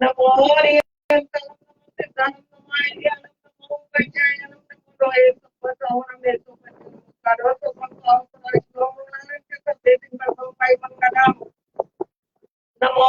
नमो हरियंतनं नमो सिद्धानं नमो आर्यानं नमो वैज्ञानिकं नमो लोहे सत्वसौनं येसु पंचनमस्कारो सुखं श्लोमनानंच सद्देतिं भगवं पाई मंगलम नमो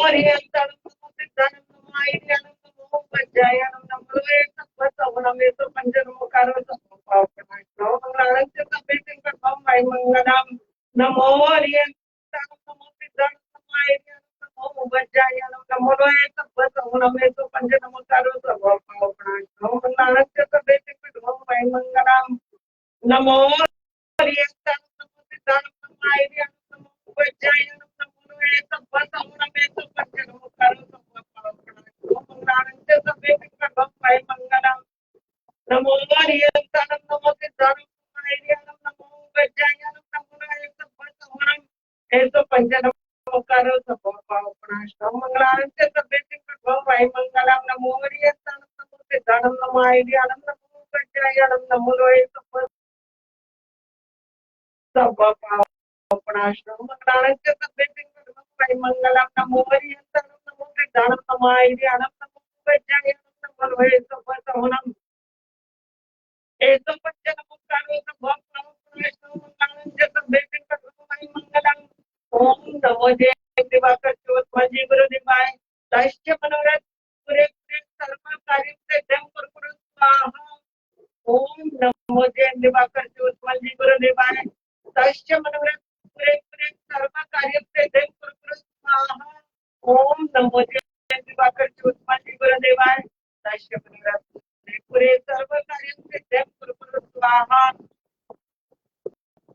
हरियंतनं नमो सिद्धानं नमो आर्यानं नमो वैज्ञानिकं नमो लोहे सत्वसौनं येसु पंचनमस्कारो सुखं श्लोमनानंच सद्देतिं भगवं पाई मंगलम नमो हरियंतनं नमो सिद्धानं नमो आर्यानं नमो वैज्ञानिकं नमो लोहे सत्वसौनं येसु पंचनमस्कारो सुखं श्लोमनानंच सद्देतिं भगवं पाई मंगलम नमो हरियंतनं नमो सिद्धानं नमो आर्यानं नमो वैज्ञानिकं नमो लोहे सत्वसौनं येसु पंचनमस्कारो सुखं श्लोमनानंच सद्देतिं भगवं पाई मंगलम नमो हरियंतनं नमो सिद्धानं नमो आर्यानं नमो वैज्ञानिकं नमो लोहे सत्वसौनं येसु पंचनमस्कारो सुखं श्लोमनानंच सद्देतिं भगवं पाई मंगलम नमो हरियंतनं नमो सिद्धानं नमो आर्यानं नमो वैज्ञानिकं नमो लोहे सत्वसौनं मंगलम नमो हरियंतनं नमो सिद्धानं नमो आर्यानं नमो वैज्ञानिकं नमो लोहे सत्वसौनं येसु पंचनमस्कारो सुखं मंगलम ओम नमो जय दिवाकर ज्योतिर्मयी गुरुदेवाय दैश्य मनोरथ पूरे पूरे सर्व कार्य से जम गुरु स्वाहा ओम नमो जय दिवाकर ज्योतिर्मयी गुरुदेवाय दैश्य मनोरथ पूरे पूरे सर्व कार्य से जम गुरु स्वाहा ओम नमो जय दिवाकर ज्योतिर्मयी गुरुदेवाय दैश्य मनोरथ पूरे सर्व कार्य से जम गुरु स्वाहा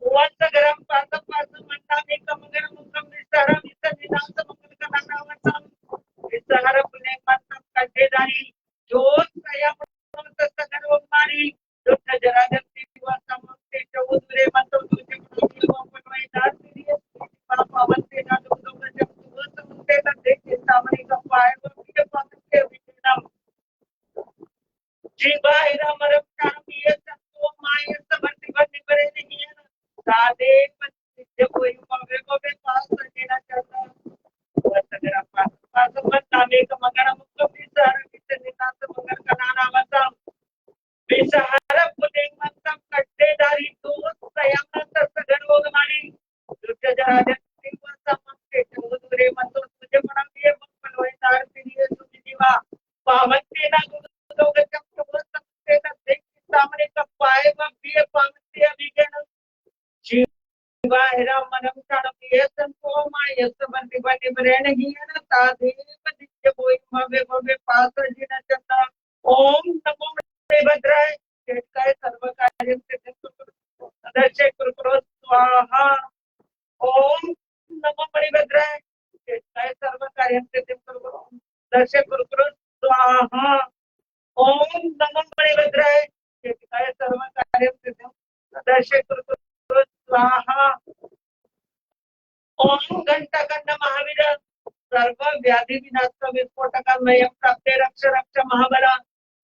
गरम पासम पासम मंडाने कमगर मुकम विस्तारम विसर्जिनांत मंगल कनानावतम विस्तार पुणे मंतम कजेदारी जोत स्वयं सगन ओमारी दुख जरा जगती वासम से चौदरे मंतम तुझे मंगल ओपनवाई दासिरिय पावन से ना दुख जब दुख मुक्ते न देखे सामने का पाए वो के पावन के विनम जीवाय रामरम शामिय संतो माय समर्थ बनि बरे नहीं सादे नित्य कोई मगे मगे पास सजेना चाहता वसगरा पास पास मत नामे का मगर मुक्त विचार विच नितांत मगर का नानावता विचार पुलिंग मंतम कट्टेदारी दोस्त संयमनंत सगन भोगमानी दुर्ग जरा जगती वसम के चौदुरे मंतो तुझे मनामिये मंगल होय तार प्रिय सुजीवा पावन के ना लोग जब तो सबसे न देख सामने का पाए व प्रिय पावन से अभिगण जीवाहिरा मनम चाणम ये संतो माय सबंति बनि बरेण हीन तादेव नित्य कोई मवे मवे पास जिन चंदा ओम नमो भद्राय केटकाय सर्व कार्य से सदस्य कुरकुरो स्वाहा ओम नमो भद्राय केटकाय सर्व कार्य से सदस्य कुरकुरो स्वाहा ओम नमो भद्राय केटकाय सर्व कार्य से सदस्य कुरकुरो स्वाहा ओम घंटाकंड महावीर सर्व व्याधि विनाश विस्फोटकमयं प्राप्ते रक्ष रक्ष महाबला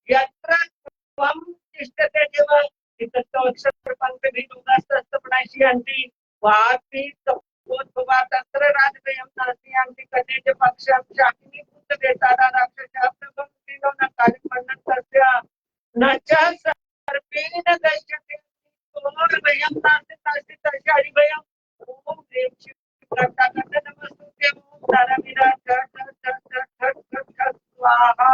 यत्र त्वं तिष्ठते देव इतस्तो अक्षर पंक्ति भिन्नस्तपनाशी अंति वापि सपोद्भवा तत्र राजभयं नास्ति अंति कनेज पक्षं शाकिनी पुत्र देतारा राक्षसाप्तकं तीनो न कार्यमन्नं तस्य न च सर्पेण दश्यते तोर भयं नास्ति नास्ति तस्य हरिभयं ओम देव घंटाकंड नमस्तुते ओम धरमीरा स्वाहा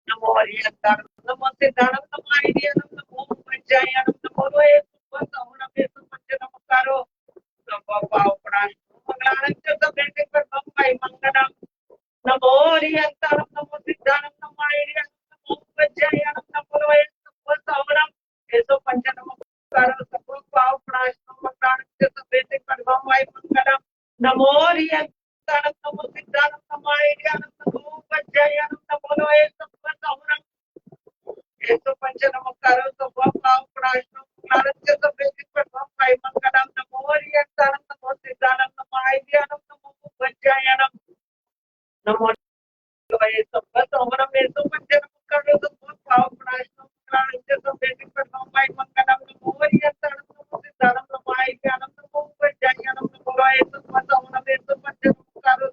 नमो हरियंतनं नमो सिद्धानं नमो आर्यानं नमो वैज्ञानिकं नमो लोहे सत्वसौनं येसु पंचनमस्कारो मंगलानंच सद्देतिं भगवं पाई मंगलम नमो हरियंतनं नमो सिद्धानं नमो आर्यानं नमो वैज्ञानिकं नमो लोहे सत्वसौनं येसु पंचनमस्कारो मंगलानंच सद्देतिं भगवं पाई मंगलम नमो हरियंतनं नमो सिद्धानं नमो आर्यानं नमो वैज्ञानिकं नमो लोहे सत्वसौनं येसु पंचनमस्कारो मंगलानंच सद्देतिं भगवं पाई मंगलम नमो हरियंतनं नमो सिद्धानं नमो आर्यानं नमो वैज्ञानिकं नमो लोहे सत्वसौनं येसु पंचनमस्कारो मंगलानंच सद्देतिं भगवं पाई मंगलम नमो हरियंतनं नमो सिद्धानं नमो आर्यानं नमो वैज्ञानिकं नमो लोहे सत्वसौनं येसु पंचनमस्कारो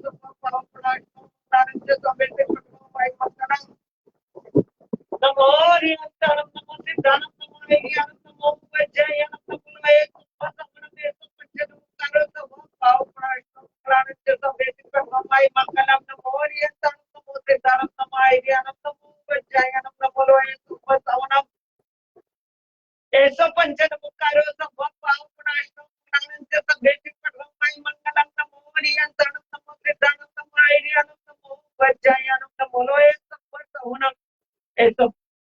vajjayanam namo loe sabba sahunam. Eso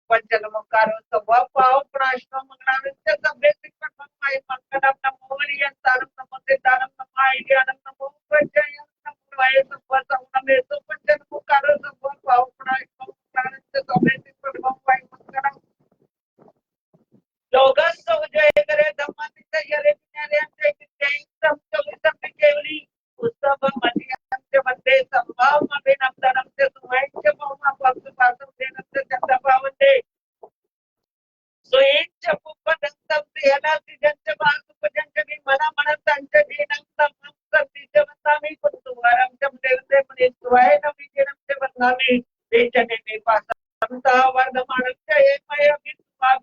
panchanamakaro sabba pav prashno mangalancha sabbe sikpanam mai mangalam namo hariyantaram namo siddhanam namo aidyanam namo vajjayanam namo loe sabba sahunam. Eso panchanamakaro sabba pav prashno mangalancha sabbe sikpanam mai mangalam. Logas Sojay Kare Dhammatika Yare Vinare Ante Kityain Samchavita Pikevli Ustava Madhyamcha Vande Sambhav Mabhinam Dharamcha Sumaincha Bhava Bhakti Pasam Denamcha Chandapavande Suincha Pupadantam Siyana Sijancha Bhasupajancha Vimana Manasancha Dinam Samam Sarticha Vandami Kuntuvaram Chamdevde Muniswaya Vijayanamcha Vandami Dechane Pasam Vardhamanamcha Ekmaya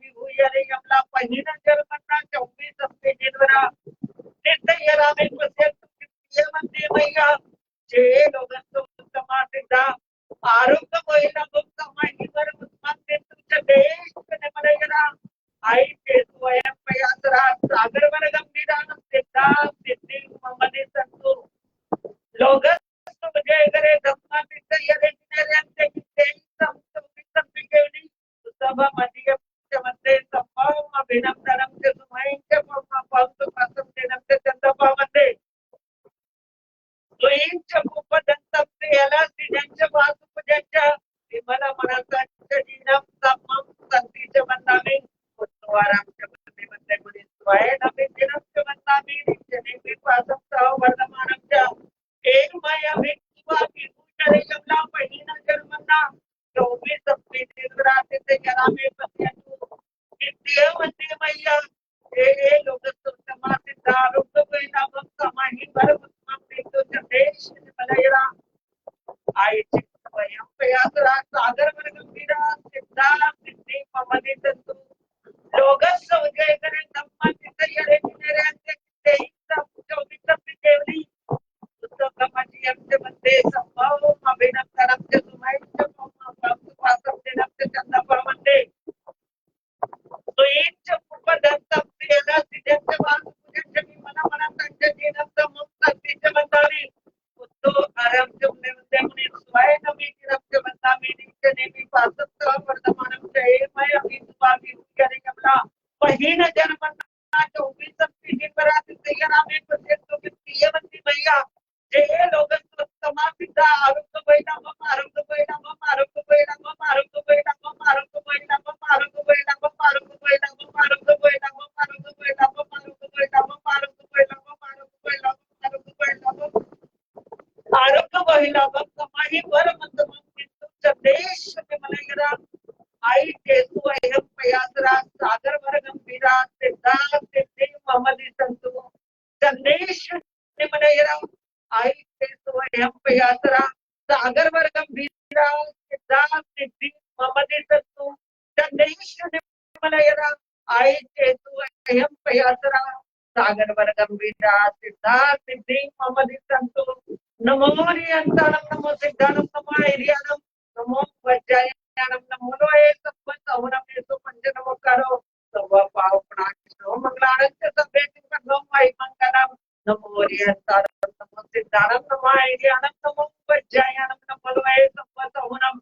विभूयरे यमला पहिना जन्मना 24 सबके जिनवरा निर्दयरा में पश्यतु कियमते मैया जे लोगंतो समासिदा आरोग्य महिला भक्त महिवर मुस्माते तुझे देश ने मरेगरा आई के स्वयं पयासरा सागर वर गंभीरान सिद्धा सिद्धि मोहम्मद संतो लोगस मुझे करे धम्मा विद्यरे जिनरे अंते के सब सब केवली सब मध्य Vande Sambhav Mabhinam Dharamcha Sumaincha Bhava Bhakti Pasam Denamcha Chandapavande Suincha Pupadantam Siyana Sijancha Bhasupajancha Vimala Manasancha Jinam Samam Santicha Vandami Utvaramcha Vande Vande Muniswaya Navinjinamcha Vandami Nijane Pasam Sav Vardhamanamcha Ek Maya Vikva Vibhushare Yamla Pahina Jarmana 24 सबके निर्वराते से जरा में पश्यतु नित्यवते मैया हे लोकस्तु समासिता आरोग्य परिणामं समाहि परमत्मं देतो जतेश मलयरा आयचे स्वयं प्रयासरा सागर वर गंभीरा सिद्धा सिद्धि ममदि संतु लोकस उजय करे धम्मा चित्तयरे निरे अंते किते सब 24 सब केवली उत्तम मध्यम वंदे संभव अभिनव तरम से सुमाइच भक्ति पासम देनम चंदपवंदे सुईच पुपदंतम प्रियदा सिजंच वासुजंच विमना मनंतंच जीनम समम सत्तिच वंदामि उत्तो आरंभ्य वंदे मुनि स्वय नमी किरप्च वंदामि नीच नेमि पासत्त वर्धमानम जय मय अभिस्वामी करे कमला पहिन जन्मना 24 सबकी जिनवरात सैयरा में पश्यतु प्रियवंती मैया जय लोगस्तु समासिता आरोग्य परिणामम आरोग्य परिणामम आरोग्य परिणामम आरोग्य परिणामम आरोग्य परिणामम आरोग्य परिणामम आरोग्य परिणामम आरोग्य परिणामम आरोग्य परिणामम आरोग्य परिणामम आरोग्य परिणामम आरोग्य परिणामम आरोग्य परिणामम आरोग्य परिणामम समाहि वर मंदमम किंतु चदेश में मलयरा आई केतु अयम पयासरा सागर वर गंभीरा सिद्धा सिद्धि मोहम्मदी संतु चदेश ने मलयरा आई स्वयं पयासरा सागर वर गंभीरा सिद्धा सिद्धि ममदि सत्तु चंदेश निमलयरा आई स्वयं पयासरा सागर वर गंभीरा सिद्धा सिद्धि ममदि सत्तु नमो हरियंतानम नमो सिद्धानम नमो आर्यानम नमो वज्जायानम नमो लोए सब्ब सहुनम येसु पंचनमोकारो सर्व पाव प्राणो मंगलांच सब्बे सिद्धो माई मंगलम नमो हरियंतानम नमो सिद्धानम नमो आर्यानम नमो वज्जायानम नमो लोए सब्ब सहुनम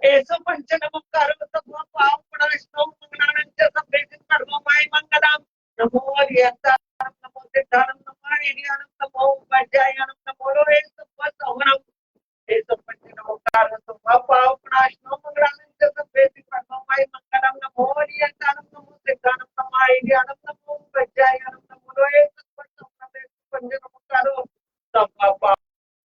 येसु पंचनमोकारो सर्व पाव प्राणो मंगलांच सब्बे सिद्धो माई मंगलम नमो हरियंतानम नमो सिद्धानम नमो आर्यानम नमो वज्जायानम नमो लोए सब्ब सहुनम येसु पंचनमोकारो सर्व पाव प्राणो मंगलांच सब्बे सिद्धो माई मंगलम नमो हरियंतानम नमो सिद्धानम नमो आर्यानम नमो वज्जायानम नमो लोए सब्ब सहुनम पंचनमोकारो सर्व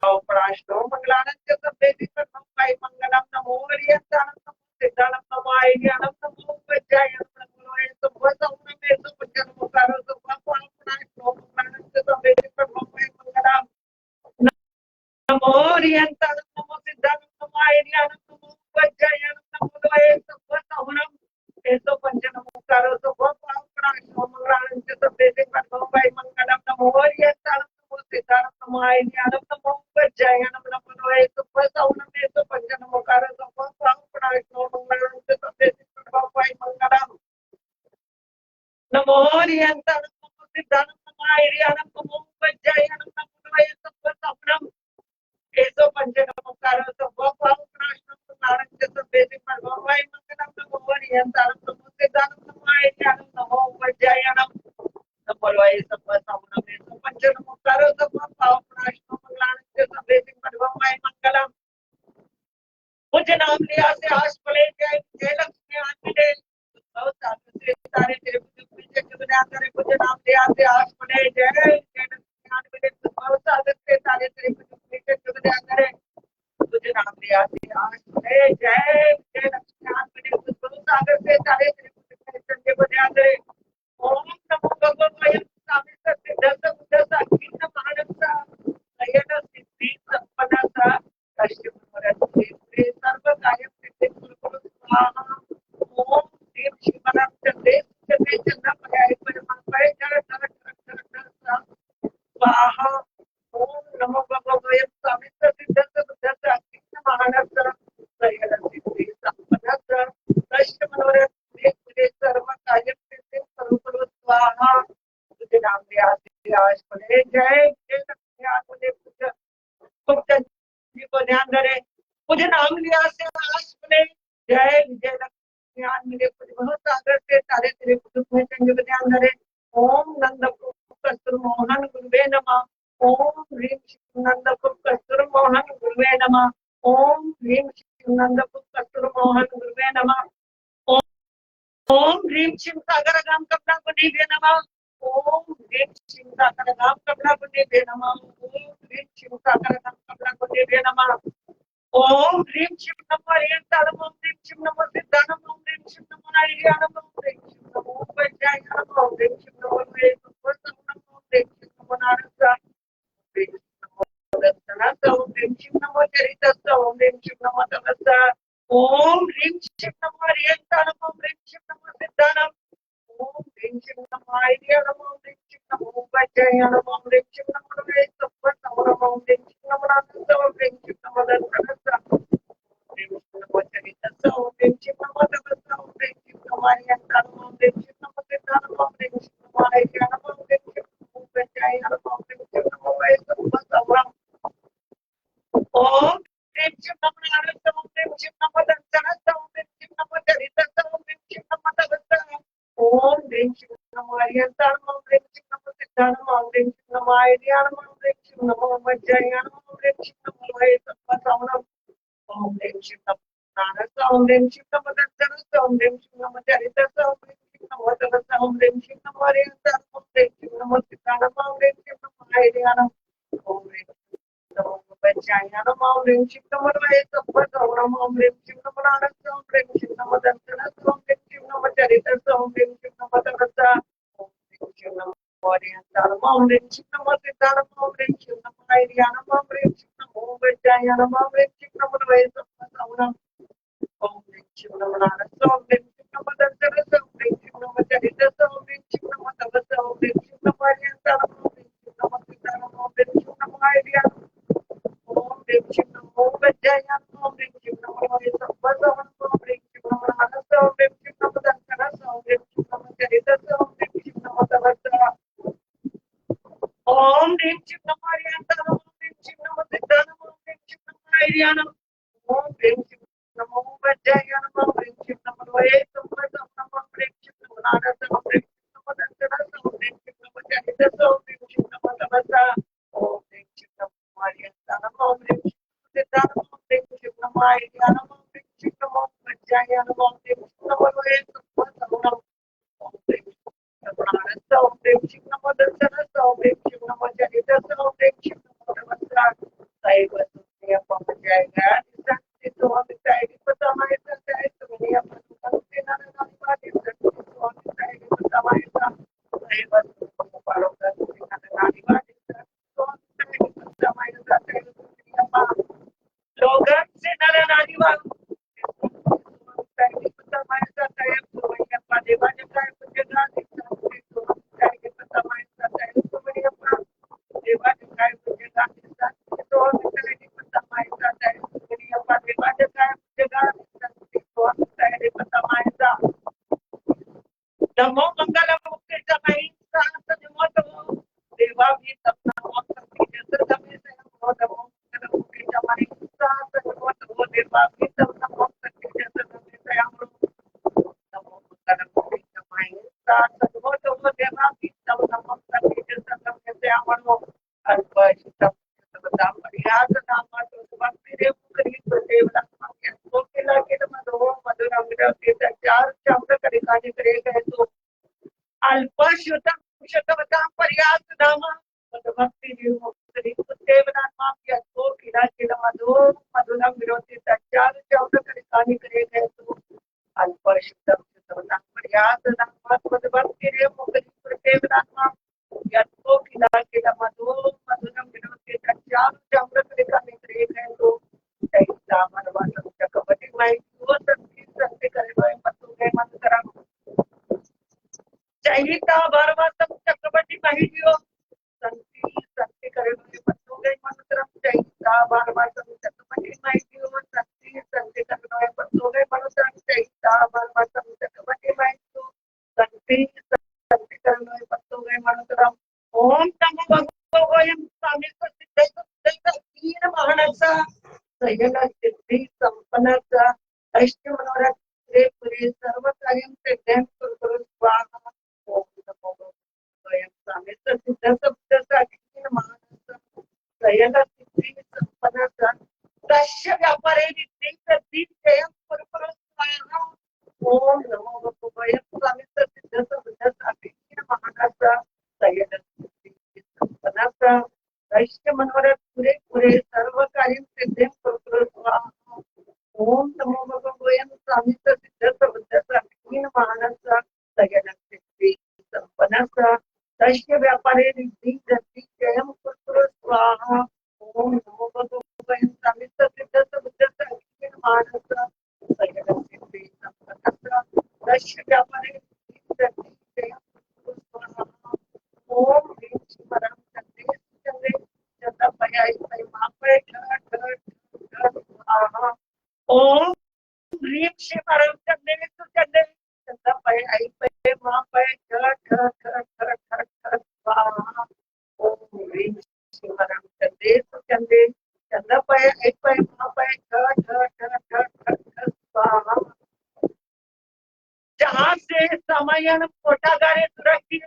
पाव प्राणो मंगलांच सब्बे सिद्धो माई मंगलम नमो हरियंतानम नमो सिद्धानम नमो आर्यानम नमो वज्जायानम नमो लोए सब्ब सहुनम येसु पंचनमोकारो सर्व पाव प्राणो मंगलांच सब्बे सिद्धो माई मंगलम नमो हरियंतानम नमो सिद्धानम नमो आर्यानम नमो वज्जायानम नमो लोए सब्ब सहुनम येसु पंचनमोकारो सर्व पाव प्राणो मंगलांच सब्बे सिद्धो माई मंगलम नमो हरियंतानम नमो सिद्धानम नमो आर्यानम नमो वज्जायानम नमो लोए सब्ब सहुनम येसु पंचनमोकारो सर्व पाव प्राणो मंगलांच सब्बे सिद्धो माई मंगलम नमो हरियंतानम नमो सिद्धानम नमो आर्यानम नमो वज्जायानम नमो लोए सब्ब सहुनम येसु eso panchanamakara sabba pavanashtam naranja sabdesi parvamai mangalam namo variyantaram namo siddhanam namo ayyanam namo vajjayanam Napalwai sabba saunam eso panchanamakara sabba pavanashtam naranja sabdesi parvamai mangalam मुझे नाम लिया से आस पले जय जय लक्ष्मी आंजने बहुत सारे सारे तेरे पीछे चुगना करे मुझे नाम लिया से आस पले जय जय लक्ष्मी आंजने बहुत सारे तेरे पीछे चुगना करे मुझे नाम लिया से आस पले जय जय लक्ष्मी आंजने बहुत सारे तेरे पीछे चुगना करे ओम नमो भगवते स्वामी सत्य दस बुद्ध अखिल महानसा नयन सिद्धि संपन्नता कष्टमरते सर्व कार्य सिद्धि कुरु स्वाहा ओम श्री शिवनाथ चंद्रे चंद्र पर्याय परमात्मा जय स्वाहा ओम नमो भगवते स्वामी सत्य दस बुद्ध अखिल महानसा नयन सिद्धि संपन्नता कष्टमरते सर्व कार्य सिद्धि कुरु स्वाहा तुझे नाम लिया आज पढ़े जय जय लक्ष्मी आंजने पूजा जी को ध्यान धरे मुझे नाम लिया से आस बने जय विजय लक्ष्मी आंजने कुछ बहुत सागर से सारे तेरे कुछ में संग ध्यान धरे ओम नंद कस्तूर मोहन गुरुवे नमः ओम ह्रीं शिव नंद कस्तूर मोहन गुरुवे नमः ओम ह्रीं शिव नंद कस्तूर मोहन गुरुवे नमः ओम ह्रीं शिव सागर गाम कपड़ा गुरुवे नमः ओम ह्रीं शिव सागर गाम कपड़ा गुरुवे नमः ओम ह्रीं शिव सागर गाम कपड़ा गुरुवे नमः ओम ह्रीं शिव नमो हरियंतारम ओम ह्रीं शिव नमो सिद्धानम ओम ह्रीं शिव नमो नारायणम ओम ह्रीं शिव नमो वैद्यायनम ओम ह्रीं शिव नमो वेदोपसमनम ओम ह्रीं शिव नमो नारदा ह्रीं शिव नमो दत्तनाथ ओम ह्रीं शिव नमो चरितस्थ ओम ह्रीं शिव नमो तपस्सा ओम ह्रीं शिव नमो हरियंतारम ओम ह्रीं शिव नमो सिद्धानम ओम ह्रीं शिव नमो आर्यनम ओम ह्रीं शिव नमो वैद्यायनम ओम ह्रीं शिव नमो वेदोपसमनम ओम ह्रीं शिव नमो नारदा ओम ह्रीं शिव नमो दत्तनाथ नमो चरितस्थ ओम ह्रीं शिव नमो तपस्सा ओम ह्रीं शिव नमो हरियंतारम ओम ह्रीं शिव नमो सिद्धानम ओम ह्रीं शिव नमो आर्यनम ओम ह्रीं शिव नमो वैद्यायनम ओम ह्रीं शिव नमो वेदोपसमनम ओम ह्रीं शिव नमो नारदा ओम ह्रीं शिव नमो दत्तनाथ ओम ह्रीं शिव नमो चरितस्थ ओम ह्रीं शिव नमो तपस्सा ओम ह्रीं शिव नमो हरियंतारम ओम ह्रीं शिव नमो सिद्धानम ओम ह्रीं शिव नमो आर्यनम ओम ह्रीं शिव नमो वैद्यायनम ओम ह्रीं शिव नमो वेदोपसमनम ओम ह्रीं शिव नमो नारदा ओम ह्रीं शिव नमो दत्तनाथ ओम ह्रीं शिव नमो चरितस्थ ओम ह्रीं शिव नमो तपस्सा ओम ह्रीं शिव नमो हरियंतारम ओम ह्रीं शिव नमो सिद्धानम ओम ह्रीं शिव नमो आर्यनम ओम ह्रीं शिव नमो वैद्यायनम ओम ह्रीं शिव नमो वेदोपसमनम ओम ह्रीं शिव नमो नारदा ओम ह्रीं शिव नमो दत्तनाथ ओम ह्रीं शिव नमो चरितस्थ ओम ह्रीं शिव नमो तपस्सा ओम ह्रीं शिव नमो हरियंतारम ओम ह्रीं शिव नमो सिद्धानम ओम ह्रीं शिव नमो आर्यनम ओम ह्रीं शिव नमो वैद्यायनम ओम ह्रीं शिव नमो वेदोपसमनम ओम ह्रीं शिव नमो नारदा ओम ह्रीं शिव नमो दत्तनाथ ओम ह्रीं शिव नमो चरितस्थ ओम ह्रीं शिव नमो तपस्सा ओम ह्रीं शिव नमो हरियंतारम ओम ह्रीं शिव नमो सिद्धानम ओम ह्रीं शिव नमो आर्यनम ओम ह्रीं शिव नमो वैद्यायनम ओम ह्रीं शिव नमो वेदोपसमनम ओम ह्रीं शिव नमो नारदा ओम ह्रीं शिव नमो दत्तनाथ ओम ह्रीं शिव नमो चरितस्थ ओम ह्रीं शिव नमो तपस्सा ओम ह्रीं शिव नमो हरियंतारम ओम ह्रीं शिव नमो सिद्धानम ओम ह्रीं शिव नमो आर्यनम ओम ह्रीं शिव नमो वैद्यायनम ओम ह्रीं शिव नमो वेदोपसमनम ओम ह्रीं शिव नमो नारदा ओम ह्रीं शिव नमो दत्तनाथ ओम ह्रीं शिव नमो चरितस्थ ओम ह्रीं शिव नमो तपस्सा ओम ह्रीं शिव नमो हरियंतारम ओम ह्रीं शिव नमो सिद्धानम ओम ह्रीं शिव नमो आर्यनम ओम ह्रीं शिव नमो वैद्यायनम ओम ह्रीं शिव नमो वेदोपसमनम ओम ह्रीं शिव नमो नारदा ओम ह्रीं शिव नमो दत्तनाथ ओम ह्रीं शिव नमो चरितस्थ ओम ह्रीं शिव नमो तपस्सा सही बस पहुंच जाएगा तो हम जाएगी पता हमारे साथ जाए तो नहीं अपन देना ना बात है तो हम जाएगी पता हमारे साथ सही बस पारो का देना नानी बात है तो हम जाएगी पता हमारे साथ जाएगी लोगन से नर नानी बात जाएगी पता हमारे साथ जाए तो वही अपना देवा जब जाए मुझे ना दिखता तो हम जाएगी पता हमारे साथ जाए तो वही अपना देवा जब जाए मुझे ना दिखता तो हम जाएगी पता हमारे साथ जाए अल्पशतम पर्याप्त नाम भक्ती जीव देवनात्मा तो किला किला मधो मधुरम विरोधी तच्चार चौथ करिकानी करेगा तो अल्पशतम शतम पर्याप्त नाम भक्ति रे मुक्ति देवनात्मा तो किला किला मधो मधुरम विरोधी तच्चार चौथ करिकानी करेगा तो ऐसा मनवासम चकपटी माहिती हो सत्य करे पत्तू के मन करा चैता भरवतम चक्रवर्ती माहितियो संति संति करे पत्तू के मन करा चैता भरवतम चक्रवर्ती माहितियो संति संति करे पत्तू के मन करा चैता भरवतम चक्रवर्ती माहितियो संति संति करे पत्तू के मन करा ओम नमो भगवते स्वामी सिद्ध तीन महानसा सयन सिद्धि संपन्नता अष्ट मनोरथ पुरे सर्व कार्यं सिद्धं कुरु स्वाहा ओम नमो भगवते स्वामी सिद्ध शब्द तीन महानसा सयन सिद्धि संपन्नता दश व्यापारे नित्य सिद्धि जयं कुरु स्वाहा ओम नमो भगवते स्वामी सिद्ध शब्द तीन महानसा सयन सिद्धि संपन्नता दश मनोरथ पुरे सर्व कार्यं सिद्धं कुरु स्वाहा ओम नमो भगवते स्वामी सिद्ध शब्द तीन महानसा सयन सिद्धि संपन्नता दश व्यापारे नित्य सिद्धि जयं कुरु स्वाहा ओम नमो भगवते स्वामी सिद्ध शब्द तीन महानसा सयन सिद्धि संपन्नता दश व्यापारे नित्य सिद्धि जयं कुरु स्वाहा ओम ह्रीं शिवराम चंद्रे चंद्रे चंद्र पयाई पय मापय स्वाहा ओम ह्रीं शिवराम चंद्रे चंद्रे चंद्र पयाई पय मापय स्वाहा ओम ह्रीं शिवराम चंद्रे चंद्रे चंद्र पयाई पय मापय स्वाहा जहाँ से समयन कोटागारे सुरक्षित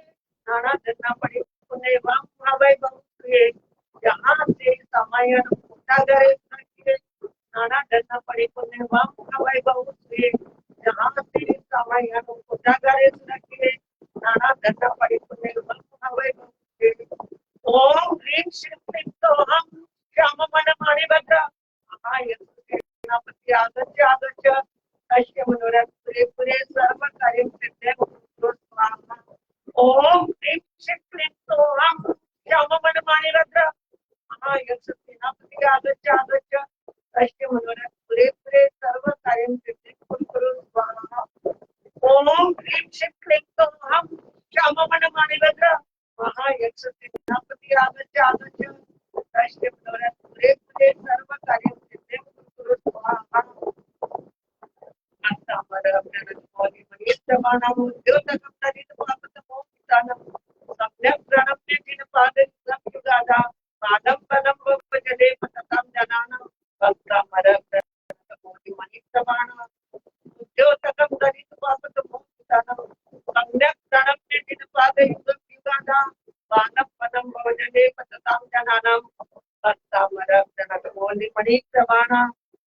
नाना धरना पड़े उन्हें वाम भावे बहुत हुए जहाँ से समयन कोटागारे सुरक्षित नाना धरना पड़े उन्हें वाम भावे बहुत हुए जहाँ से समयन कोटागारे सुरक्षित नाना धरना पड़े उन्हें वाम भावे बहुत हुए ओम ह्रीं श्रीं तो हम श्याम मन माणि भद्र महायज्ञपति आगच्छ आगच्छ अश्य मनोरथ पुरे सर्व कार्यं सिद्धं कुरु स्वाहा ओम ह्रीं श्रीं तो हम श्याम मन माणि भद्र महायज्ञपति आगच्छ आगच्छ अश्य मनोरथ पुरे सर्व कार्यं सिद्धं कुरु स्वाहा ओम ह्रीं श्रीं तो हम श्याम मन माणि भद्र महायज्ञपति आगच्छ आगच्छ अश्य मनोरथ पुरे सर्व कार्यं सिद्धं कुरु स्वाहा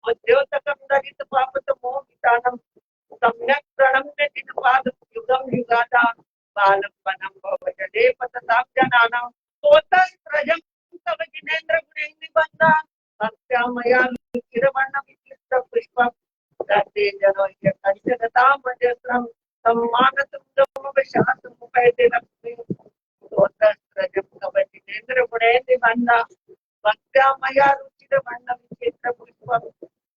उद्योतकं दलित पापत मोहितानं सम्यक् प्रणम्य दिनपाद युगं युगादा बालं वनं भवजले पततां जनानां तोतस्त्रजं तव जिनेन्द्र गुणैः निबन्धा भक्त्या मया चिरवर्णविचित्र पुष्पं दत्ते जनोह्य कञ्चनतां मजस्रं सम्मानतुङ्गमवशासमुपैते लक्ष्मी तोतस्त्रजं तव जिनेन्द्र गुणैः निबन्धा भक्त्या मया चिरवर्णविचित्र पुष्पं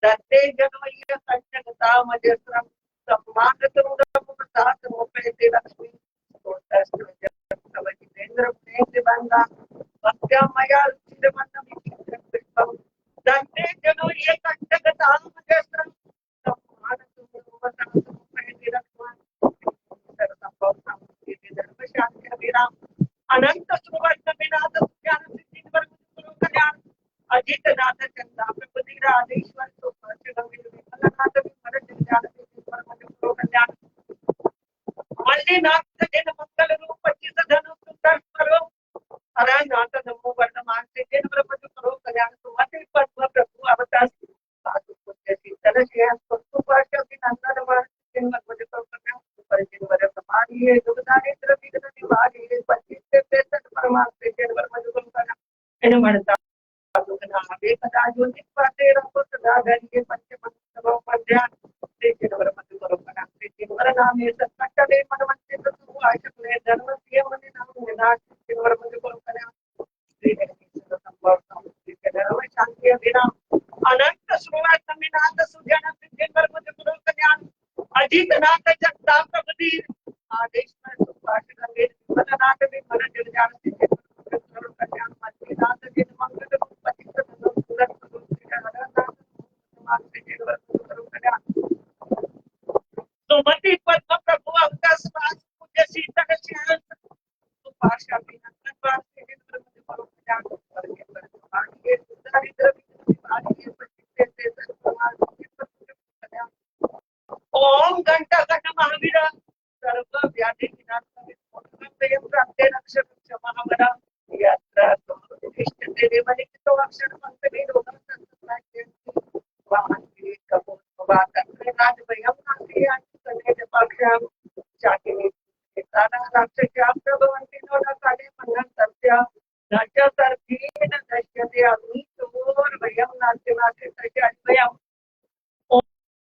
दत्ते जनोह्य कञ्चनतां मजस्रं सम्मानतुङ्गमवशासमुपैते लक्ष्मी तोतस्त्रजं तव जिनेन्द्र गुणैः निबन्धा भक्त्या मया चिरवर्णविचित्र पुष्पं दत्ते जनोह्य कञ्चनतां मजस्रं सम्मानतुङ्गमवशासमुपैते लक्ष्मी अनंत सुवर्ण विनाद ज्ञान सिद्धि वर्ग गुरु कल्याण अजित नाथ चंदा प्रभुति राधेश्वर सुप्रसिद्ध युनिक पाते रंगो सदा धरिये पंचमंत्र ध्यान वर मध्ये बरोबर आहे वर नामे सत्कटे मनवंते तू आशकले धर्म सिय मने नाम विनाश वर मध्ये बरोबर आहे शांती अभिराम अनंत सुरुवात समीनाथ सुजन सिद्धेंद्र मध्ये बरोबर ज्ञान अजित नाथ जगता प्रगती आदेश में सुभाष गंगे मननाथ में मन जग जान सिद्धेंद्र बरोबर ज्ञान मध्य नाथ जिन मंगल पतित सुरत सुमति पद्म प्रभु अवकाश वास पूज्य शीतल श्याम सुभाषा अभिनंदन वास सिद्धेंद्र मध्ये बरोबर ज्ञान करके पर सुधारित ओम घंटा घट महावीर सर्व व्याधि विनाश प्राप्ते रक्षक महावरा यात्रा इष्टते देवनि तो अक्षर पंचमी रोगम संतनाय वाहन की कपूर बात राज भयम नासी सने जपाक्षम चाकिनी ताना राक्षस्य प्रभवन्ति नो न काले मंगल सत्य राज्य सर्दीन दश्यते अग्नि तोर भयम नास्ति नास्ति तस्य भयम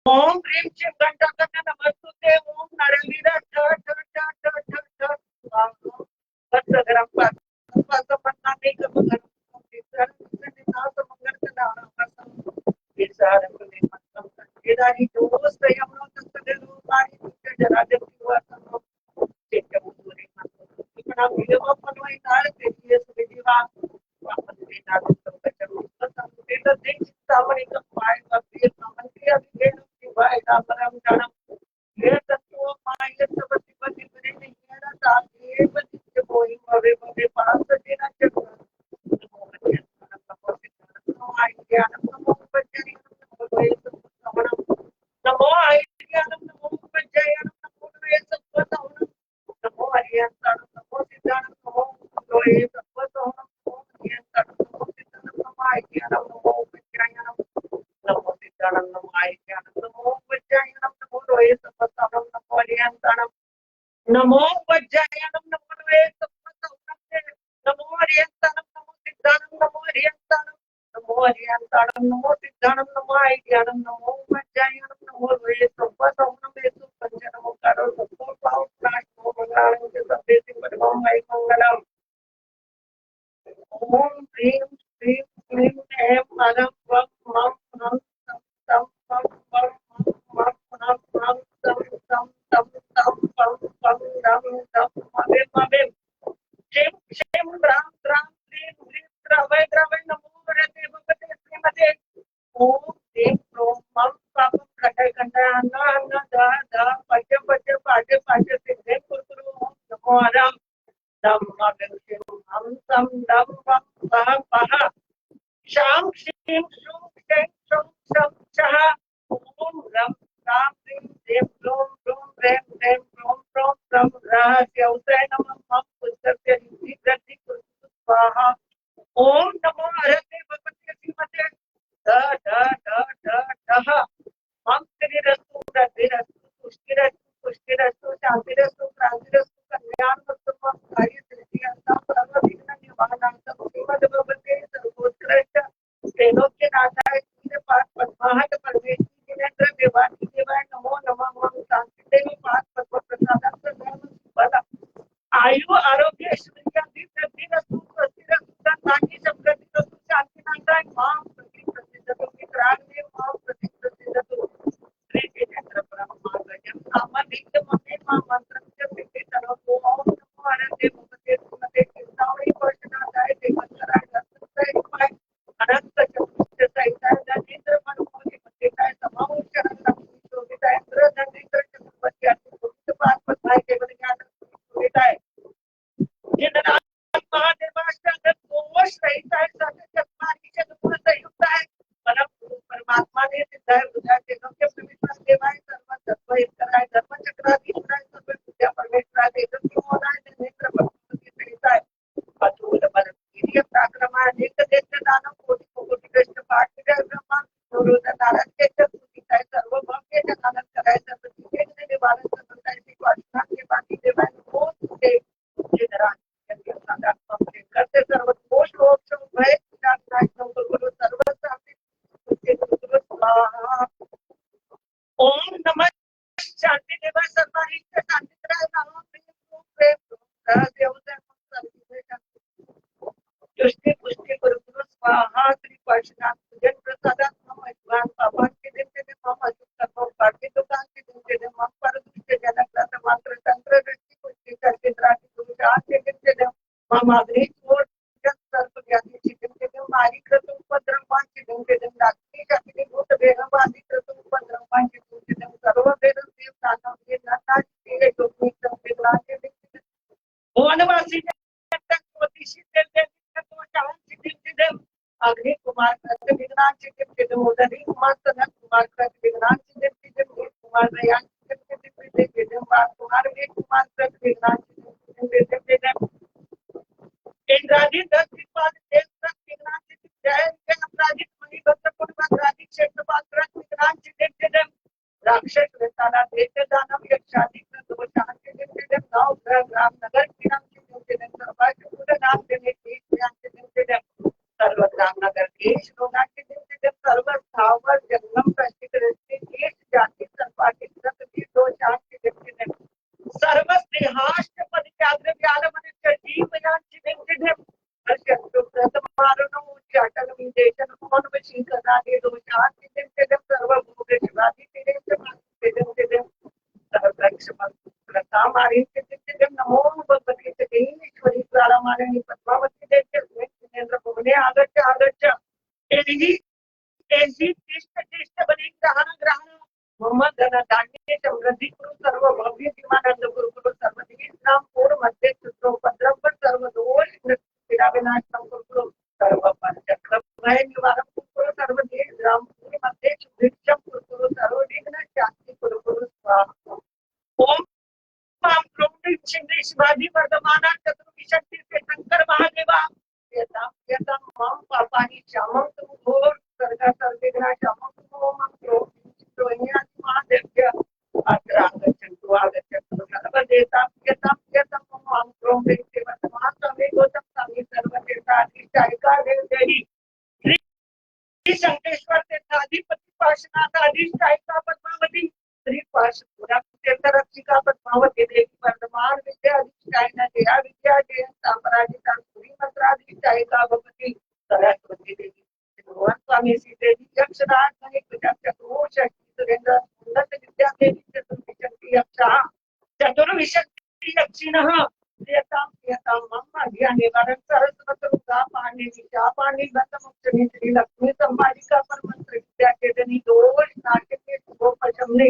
ओम ह्रीं श्रीं घंटाकर्ण नमस्तुते ओम नरवीर ठ ठ ठ ठ ठ ठ वत्सगरम पासपन्नानि कमगरम विसर निनाद मंगल कदारम विसारम निमंतम केदारी दोष यमनो तत्सदेनो पारि तुझे जरा देववासनो चित्तमुरी मंत्र इतना विलव पनवई तार तेजिए सुविधिवा वापस नाद संकचम संकेत दिन सामने का पाय वपीर मंत्री अभिषेक शिवाय रामराम जानम ये तत्व माय सबति पति बने नहीं ना ताके बति कोई मवे मवे पास देना चक्र नमो आयज्ञानम नमो वज्रयानम नमो वे सत्वतम नमो हरियंतम नमो सिद्धानम नमो लोये सत्वतम नमो हरियंतम नमो सिद्धानम नमो आयज्ञानम नमो वज्रयानम नमो सिद्धानम नमो आयज्ञानम नमो वज्रयानम नमो लोये सत्वतम नमो हरियंतम नमो वज्रयानम नमो लोये सत्वतम नमो हरियंतम नमो सिद्धानम नमो हरियंतम नमो हरियंतम नमो सिद्धानम नमो आयज्ञानम नमो वज्रयानम नमो लोये सत्वतम नमो पंच नमो कारो सत्व पाव प्राण नमो मंगलम के सभ्य सिंह परम वायु मंगलम ओम ह्रीं श्रीं क्लीं ऐं परम वम मम हम तम पम पम मम हम तम तम तम तम पम पम दम दम मवे मवे शिव शिव राम राम क्लीं क्लीं द्रवय द्रवय नमो वरदे भगवते श्रीमते ओम ह्रीं क्रोम मम पापम खंडय खंडय अन्न अन्न द द पच पच पाटे पाटे सिद्धे कुरकुरु ओम नमो हरम धम्म विष्णु हम सम दम वम पह पह शाम श्रीं शूं क्षं क्षं क्षं क्षः ओम रम राम ह्रीं देव क्लोम क्लोम रें रें क्लोम क्लोम रम रहस्य उदय नमः मम पुस्तक युक्ति वृद्धि कुरु स्वाहा ओम नमो हरते भगवते श्रीमते द द द द दह मम श्रीरस्तु वृद्धिरस्तु पुष्टिरस्तु पुष्टिरस्तु शांतिरस्तु क्रांतिरस्तु कल्याणमस्तु मम कार्य सिद्धिरस्तु सर्व विघ्न निवारणार्थं श्रीमद् भगवते सर्वोत्कृष्ट त्रैलोक्य नाथाय पाठ पद्माहत परमेश्वरी जिनेन्द्र देवानी देवाय नमो नमः मम शांति देवी पाठ पद्म प्रसादं धर्म बल आयु आरोग्य ऐश्वर्य वृद्धि रस्तु स्वस्तिरस्तु धनानि समृद्धि रस्तु शांति नाथाय मां प्रति मित्राग देव मां प्रति श्री जिनेन्द्र ब्रह्मा गजम नामलिंग ममे मां मंत्र सिद्धि तनो ओम नमो हरते भगवते श्रीमते चिंतामणि पर्शनाथाय देवंतराय दत्तय अनंत चतुर्थ सहिताय धनेन्द्र मनमोहन मतेताय तमाम शरण लक्ष्मी शोभिताय इंद्र धनेन्द्र चतुर्पति अति पाठ पद्माय केवल ज्ञान शोभिताय जिननाथ महादेवाष्टादश दोष रहिताय सत्य चतुर्मार्गी चतुर्भुज संयुक्त है परम परमात्मा ने सिद्धाय बुधाय तेनों के प्रविष्ट देवाय सर्व तत्व हितराय धर्म चक्राधीशाय सर्व विद्या परमेश्वराय देव की मोदाय धनेन्द्र भगवती सहिताय अतुल बल वीर्य पराक्रम अनेक देश दानव कोटि कोटि कृष्ण पाठ विजय ब्रह्मा गुरुद नारायण के चतुर्थिताय सर्व भव्य जनानंद कराय सर्व जीवन निवारण सर्वदाय की वासना के बाकी देवाय नमो तुते जिनराज के सदा करते सर्व दोष रोग भय गुरु सर्व शांति स्वाहा। ओम नमः शांति देवा सर्वाणी शांति तुष्टि पुष्टि गुरु स्वाहा। श्री पार्श्वनाथ पूजन प्रसादात मम अज्ञान पापान के दिन के मम अजुत कर्म बाकी दुकान के दिन के मम पर दुष्ट जनक रत मात्र तंत्र दृष्टि पुष्टि करके राशि गुरुजात के दिन के मम अग्नि छोड़ जब सर्व ज्ञानी चिकन के दिन मारी कृत उपद्रव पांच के दिन के दिन रात्रि जाति भूत बेहम आदि कृत उपद्रव पांच के दिन के दिन सर्व वेद देव दानव ये नाना के जोगी के ग्लास के दिन के दिन वनवासी अग्नि कुमार विज्ञान चिकित्सित उदरी कुमार सनत कुमार विज्ञान चिकित्सित कुमार दयान चिकित्सित कुमार वे कुमार विज्ञान चिकित्सित इंद्राजी 10 दिक्पाल देव विज्ञान चिकित्सित जय अपराजित मणि भक्त पुण्य क्षेत्रपाल विज्ञान चिकित्सित राक्षस वेताला देव दानव यक्षादि दो शांति चिकित्सित नौ ग्रह ग्राम नगर की नाम चिकित्सित सर्वाधिक पूर्ण नाम देने की ज्ञान चिकित्सित सर्वग्राम नगर देश लोना के दिन से सर्व स्थावर जंगम प्रसिद्ध रहते देश जाति सर्वाधिक प्रति दो चार के दिन से सर्व देहाष्ट पद त्याग्र व्याल मनुष्य जीव यान चिदिन चिदिन शत्रु प्रथमारणो चाटल विदेशन कौन वशी करा दे दो चार के दिन से सर्व भोग शिवादि तेरे के दिन से सर्व लक्ष्मण प्रथा मारी के दिन से नमो भगवती ईश्वरी द्वारा मारणी पद्मावती देव इंद्र भुवने आगच्छ आगच्छ एहि तिष्ठ बने ग्रहण ग्रहण मम धन धान्य समृद्धि कुरु सर्व भव्य जीवानंद कुरु सर्वदीश नाम पूर्ण मध्य चित्रोपद्रव पर सर्व दोष पीड़ा विनाशम कुरु सर्व पंचक्र भय निवारण कुरु सर्वदेश राम पूर्ण मध्य भिक्षम कुरु सर्व विघ्न शांति कुरु स्वाहा। ओम मां क्रोध छिंद्र शिवाजी वर्धमाना चतुर्विशक्ति से शंकर महादेवा यथा मां पापानि क्षमं घोर सर्गा सर्विघ्ना क्षमं मां क्रोध महादेव्य अत्र आगच्छन्तु आगच्छन्तु सर्वदेता यथा मां क्रोध वर्धमान समे गोतम समे सर्वदेता अधिष्ठायिका देवी श्री शंकेश्वर तीर्थाधिपति पार्श्वनाथ अधिष्ठायिका पद्मावती श्री पार्श्वनाथ तीर्थरक्षिका पद्मावती देवी वर्धमान विद्या अधिष्ठायिका जया विद्या जय साम्राज्यता सूरी मंत्राधिष्ठायिका भगवती सरस्वती देवी भगवान स्वामी श्री देवी यक्षराज मणि चतुर शक्ति सुरेंद्र सुंदर विद्या देवी चतुर्विशक्ति यक्षा चतुर्विशक्ति यक्षिणः प्रियताम मम ध्यान निवारण सरस्वती रुद्रा पाणी विद्या पाणी गतमुक्तनी श्री लक्ष्मी संभारिका परमंत्र विद्या के धनी दोष नाट्य के शुभोपशमने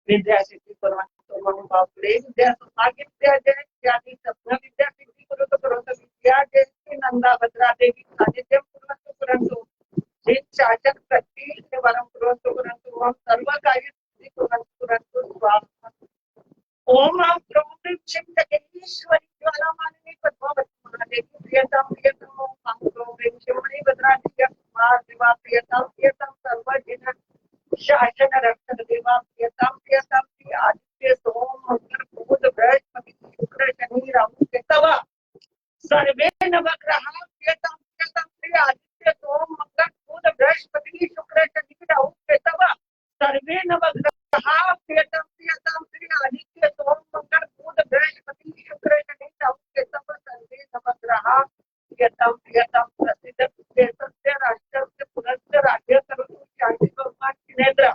विद्या सिद्धि परमात्मा बापले विद्या सौभाग्य विद्या जय इत्यादि सपना विद्या सिद्धि करो विद्या जय नंदा भद्रा देवी सानिध्यम पुरंतु जिन शासक शक्ति निवारण पुरंतु हम सर्व कार्य सिद्धि पुरंतु स्वाहा। ओम हम क्रोध क्षिप्त ईश्वरी ज्वाला माननी पद्मावती महादेवी प्रियतम ओम हम क्रोध क्षिमणि भद्राधिक कुमार देवा प्रियतम सर्वजन शासन रक्षक देवा प्रियतम श्री आदित्य सोम मंगल बुध बृहस्पति शुक्र शनि राहु केतव सर्वे नवग्रह प्रियतम श्री आदित्य सोम मंगल बुध बृहस्पति शुक्र शनि राहु केतव सर्वे नवग्रह प्रियतम श्री आदित्य सोम मंगल बुध बृहस्पति शुक्र शनि राहु केतव सर्वे नवग्रह प्रियतम प्रसिद्ध सत्य राष्ट्र पुनश्च राज्य सर्व शांति भगवान नेत्र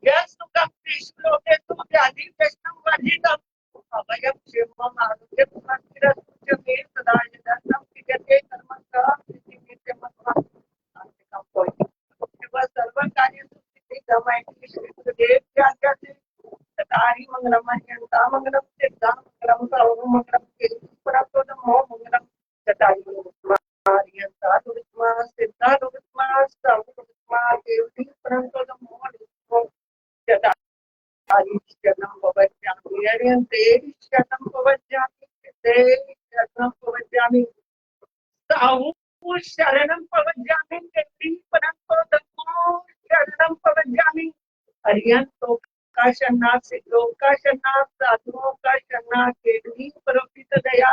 यस्तुकं श्लोकेषु व्याधि प्रश्नं वर्जितम् अभयं क्षेमम् आरोग्य सुखस्थिरस्तु मे सदा यदर्थं विद्यते कर्मणः सिद्धिर्मत्वा अंतिकं कोई सर्व कार्य सिद्धि श्री गुरुदेव की से ततारि मंगलम अह्यंता मंगलम सिद्धा मंगलम सर्व मंगलम परतो नमो मंगलम ततारि अह्यंता दुर्गमा सिद्धा दुर्गमा सर्व दुर्गमा देवी परतो नमो ततारि शरणं भवत्यामि हरियन्ते शरणं भवत्यामि ते शरणं भवत्यामि साहु शरणं भवत्यामि देवी परतो नमो शरणं भवत्यामि हरियन्तो का शरणार्थ सिद्धों का शरणार्थ साधुओं का शरणार्थ केवली परोपित दया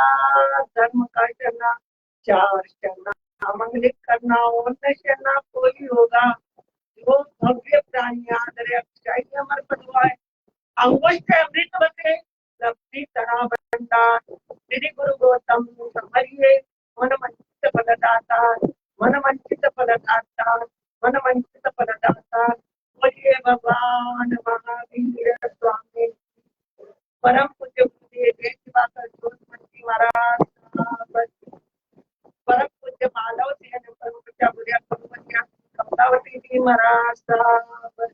धर्म का शरणार्थ चार शरणा मंगलिक करना और न शरणा कोई होगा भव्य प्राणी आदरे अक्षय अमर पदवाय अंगोष्ठ अमृत बसे लब्धी तरा भंडार श्री गुरु गौतम समरिये मन मंचित फलदाता मन मंचित फलदाता मन मंचित फलदाता बोलिए भगवान महावीर स्वामी परम पूज्य गुरुदेव जय दिवाकर ज्योतिमती महाराज साहब, परम पूज्य माधव सिंह परम पूज्य बुढ़िया कमवतिया कमलावती जी महाराज साहब।